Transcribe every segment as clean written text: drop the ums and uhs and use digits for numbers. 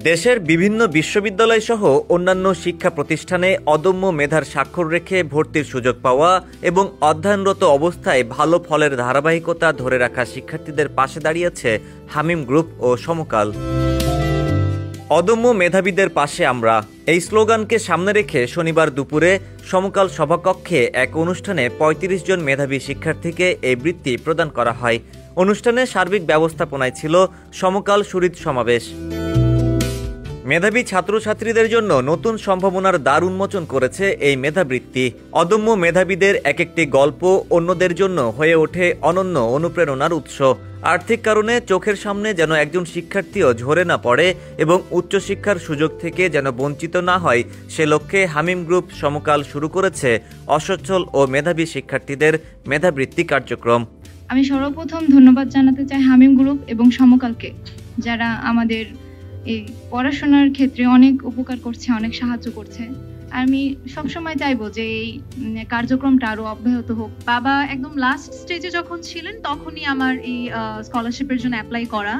দেশের বিভিন্ন বিশ্ববিদ্যালয় সহ অন্যান্য শিক্ষা প্রতিষ্ঠানে অদম্য মেধার স্বাক্ষর রেখে ভর্তির সুযোগ পাওয়া এবং অধ্যয়নরত অবস্থায় ভালো ফলের ধারাবাহিকতা ধরে রাখা শিক্ষার্থীদের পাশে দাঁড়িয়েছে হামিম গ্রুপ ও সমকাল। অদম্য মেধাবীদের পাশে আমরা, এই স্লোগানকে সামনে রেখে শনিবার দুপুরে সমকাল সভাকক্ষে এক অনুষ্ঠানে ৩৫ জন মেধাবী শিক্ষার্থীকে এই বৃত্তি প্রদান করা হয়। অনুষ্ঠানে সার্বিক ব্যবস্থাপনায় ছিল সমকাল শরীদ সমাবেশ। মেধাবী ছাত্রছাত্রীদের জন্য নতুন সম্ভাবনার দ্বার উন্মোচন করেছে এই মেধাবৃত্তি। অদম্য মেধাবীদের এক একটি গল্প অন্যদের জন্য হয়ে ওঠে অনন্য অনুপ্রেরণার উৎস। আর্থিক কারণে চোখের সামনে যেন একজন শিক্ষার্থীও ঝরে না পড়ে এবং উচ্চশিক্ষার সুযোগ থেকে যেন বঞ্চিত না হয়, সে লক্ষ্যে হামিম গ্রুপ সমকাল শুরু করেছে অসচ্ছল ও মেধাবী শিক্ষার্থীদের মেধাবৃত্তি কার্যক্রম। আমি সর্বপ্রথম ধন্যবাদ জানাতে চাই হামিম গ্রুপ এবং সমকালকে, যারা আমাদের এই পড়াশোনার ক্ষেত্রে অনেক উপকার করছে, অনেক সাহায্য করছে। আমি সবসময় চাইবো যে এই কার্যক্রমটা আরো অব্যাহত হোক। বাবা একদম লাস্ট স্টেজে যখন ছিলেন তখনই আমার এই স্কলারশিপের জন্য অ্যাপ্লাই করা।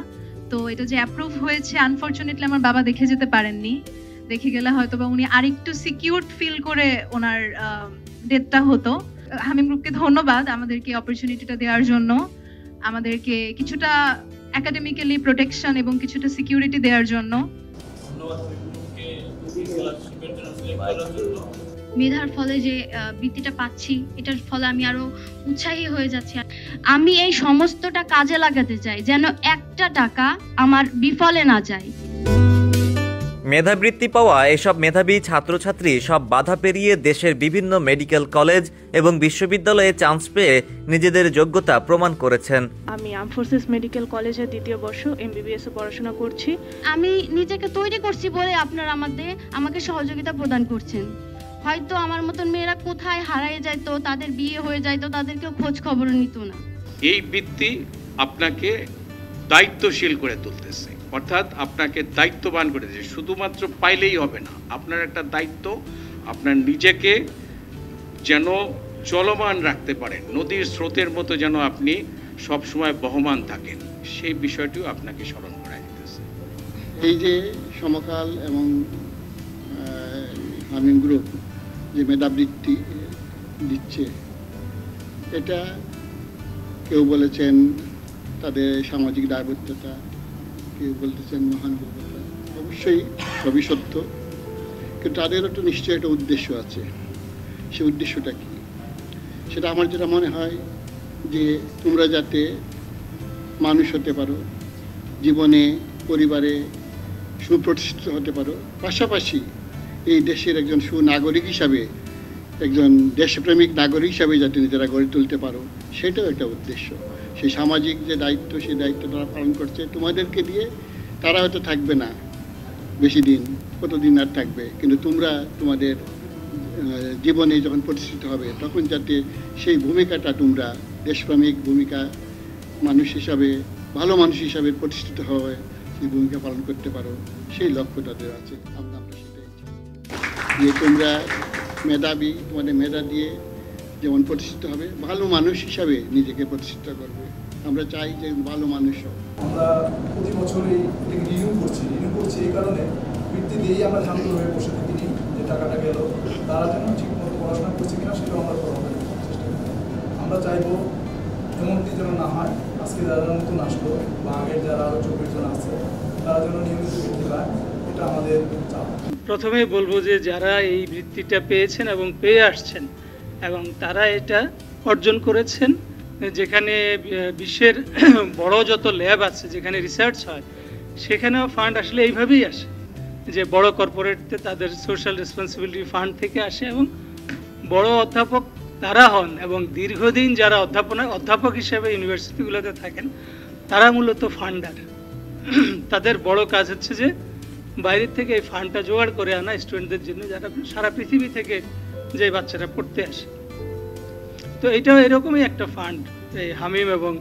তো এটা যে অ্যাপ্রুভ হয়েছে, আনফরচুনেটলি আমার বাবা দেখে যেতে পারেননি। দেখে গেলে হয়তো বা উনি আরেকটু সিকিউরড ফিল করে ওনার ডেটটা হতো। হামিম গ্রুপকে ধন্যবাদ আমাদেরকে অপরচুনিটিটা দেওয়ার জন্য, আমাদেরকে কিছুটা একাডেমিক্যালি প্রোটেকশন এবং কিছুটা সিকিউরিটি দেওয়ার জন্য। মেধার ফলে যে বৃত্তিটা পাচ্ছি, এটার ফলে আমি আরো উৎসাহী হয়ে যাচ্ছি। আমি এই সমস্তটা কাজে লাগাতে চাই, যেন একটা টাকা আমার বিফলে না যায়। মেধাবৃত্তি পাওয়া এসব মেধাবী ছাত্রছাত্রী সব বাধা পেরিয়ে দেশের বিভিন্ন মেডিকেল কলেজ এবং বিশ্ববিদ্যালয়ে চান্স পেয়ে নিজেদের যোগ্যতা প্রমাণ করেছেন। আমি আর্ম ফোর্সেস মেডিকেল কলেজের দ্বিতীয় বর্ষ MBBS এ পড়াশোনা করছি। আমি নিজেকে তৈরি করছি বলে আপনারা আমাকে সহযোগিতা প্রদান করছেন। হয়তো আমার মতন মেয়েরা কোথায় হারিয়ে যাইতো, তাদের বিয়ে হয়ে যাইতো, তাদেরকেও খোঁজ খবর নিত না। এই বৃত্তি আপনাকে দায়িত্বশীল করে তুলতেছে, অর্থাৎ আপনাকে দায়িত্ববান করে দিয়েছে। শুধুমাত্র পাইলেই হবে না, আপনার একটা দায়িত্ব, আপনার নিজেকে যেন চলমান রাখতে পারেন, নদীর স্রোতের মতো যেন আপনি সবসময় বহমান থাকেন, সেই বিষয়টিও আপনাকে স্মরণ করাই দিতেছে। এই যে সমকাল এবং হামিম গ্রুপ যে মেধাবৃত্তি দিচ্ছে, এটা কেউ বলেছেন তাদের সামাজিক দায়বদ্ধতা, কেউ বলতেছেন মহানুভবতা। অবশ্যই সবই সত্য, কিন্তু তাদেরও তো নিশ্চয়ই একটা উদ্দেশ্য আছে। সে উদ্দেশ্যটা কি? সেটা আমার যেটা মনে হয় যে তোমরা যাতে মানুষ হতে পারো, জীবনে পরিবারে সুপ্রতিষ্ঠিত হতে পারো, পাশাপাশি এই দেশের একজন সুনাগরিক হিসাবে, একজন দেশপ্রেমিক নাগরিক হিসাবে যাতে নিজেরা গড়ে তুলতে পারো, সেটাও একটা উদ্দেশ্য। সেই সামাজিক যে দায়িত্ব, সেই দায়িত্ব তারা পালন করছে তোমাদেরকে দিয়ে। তারা হয়তো থাকবে না বেশি দিন, কতদিন আর থাকবে, কিন্তু তোমরা তোমাদের জীবনে যখন প্রতিষ্ঠিত হবে তখন যাতে সেই ভূমিকাটা তোমরা দেশপ্রেমিক ভূমিকা, মানুষ হিসাবে, ভালো মানুষ হিসাবে প্রতিষ্ঠিত হয়ে সেই ভূমিকা পালন করতে পারো, সেই লক্ষ্য তাদের আছে। আমরা সেটাই যে তোমরা মেধাবী, তোমাদের মেধা দিয়ে যেমন প্রতিষ্ঠিত হবে, ভালো মানুষ হিসাবে নিজেকে প্রতিষ্ঠিত করবে। আমরা চাই যে ভালো মানুষ হোক। আমরা প্রতি বছরই রিনিউ করছি এই কারণে বৃত্তি দিয়েই আমরা শান্ত হয়ে বসে থাকিনি যে টাকাটা গেল, তারা যেন ঠিকমতো পড়াশোনা করছে কিনা সেটাও আমরা চেষ্টা করি। আমরা চাইবো এমনটি যেন না হয়, আজকে যারা নতুন আসলো বা আগের যারা আরও 24 জন আছে তারা যেন নিয়মিত বৃত্তি পায়, এটা আমাদের চাপ। প্রথমেই বলবো যে যারা এই বৃত্তিটা পেয়েছেন এবং পেয়ে আসছেন এবং তারা এটা অর্জন করেছেন, যেখানে বিশ্বের বড় যত ল্যাব আছে, যেখানে রিসার্চ হয়, সেখানেও ফান্ড আসলে এইভাবেই আসে যে বড় কর্পোরেটতে তাদের সোশ্যাল রেসপন্সিবিলিটি ফান্ড থেকে আসে এবং বড় অধ্যাপক তারা হন এবং দীর্ঘদিন যারা অধ্যাপক হিসেবে ইউনিভার্সিটিগুলোতে থাকেন তারা মূলত ফান্ডার। তাদের বড় কাজ হচ্ছে যে বাইরের থেকে এই ফান্ডটা জোগাড় করে আনা স্টুডেন্টদের জন্য, যারা সারা পৃথিবী থেকে যে বাচ্চারা পড়তে আসে। তো এটাও এরকমই একটা ফান্ড, এই হামিম এবং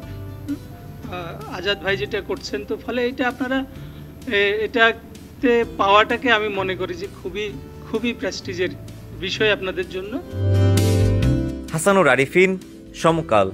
আজাদ ভাই যেটা করছেন। তো ফলে এটা আপনারা এটাতে পাওয়াটাকে আমি মনে করি যে খুবই প্রেস্টিজের বিষয় আপনাদের জন্য। হাসানুর আরিফিন, সমকাল।